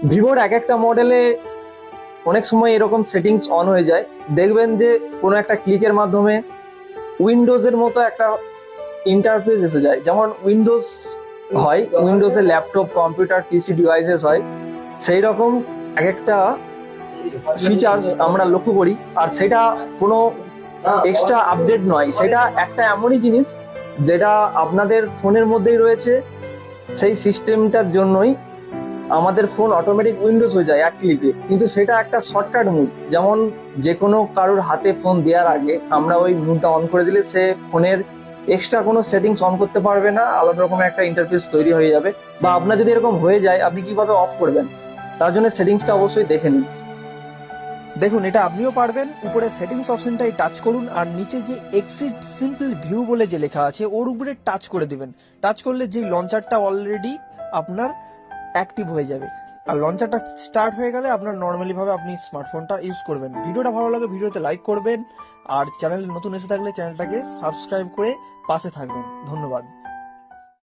ভিভোর এক একটা মডেলে অনেক সময় এরকম সেটিংস অন হয়ে যায়, দেখবেন যে কোনো একটা ক্লিকের মাধ্যমে উইন্ডোজের মতো একটা ইন্টারফেস এসে যায়। যেমন উইন্ডোজ হয়, উইন্ডোজের ল্যাপটপ, কম্পিউটার, পিসি ডিভাইসেস হয়, সেই রকম এক একটা ফিচার্স আমরা লক্ষ্য করি। আর সেটা কোনো এক্সট্রা আপডেট নয়, সেটা একটা এমনই জিনিস যেটা আপনাদের ফোনের মধ্যেই রয়েছে। সেই সিস্টেমটার জন্যই আমাদের ফোন অটোমেটিক উইন্ডোজ হয়ে যায় এক ক্লিকে, কিন্তু সেটা একটা শর্টকাট মুভ। যেমন যে কোনো কারোর হাতে ফোন দেওয়ার আগে আমরা ওই মুডটা অন করে দিলে সে ফোনের এক্সট্রা কোনো সেটিংস অন করতে পারবে না, আলাদা রকমের একটা ইন্টারফেস তৈরি হয়ে যাবে। বা আপনার যদি এরকম হয়ে যায়, আপনি কিভাবে অফ করবেন, তার জন্য সেটিংসটা অবশ্যই দেখে নিন। দেখুন, এটা আপনিও পারবেন। উপরে সেটিংস অপশনটাই টাচ করুন আর নিচে যে এক্সিট সিম্পল ভিউ বলে যে লেখা আছে ওর উপরে টাচ করে দিবেন। টাচ করলে যে লঞ্চারটা অলরেডি আপনার অ্যাক্টিভ হয়ে যাবে। আর লঞ্চারটা স্টার্ট হয়ে গেলে আপনার নর্মালি ভাবে আপনি স্মার্টফোনটা ইউজ করবেন। ভিডিওটা ভালো লাগে ভিডিওতে লাইক করবেন, আর চ্যানেলে নতুন এসে থাকলে চ্যানেলটাকে সাবস্ক্রাইব করে পাশে থাকবেন। ধন্যবাদ।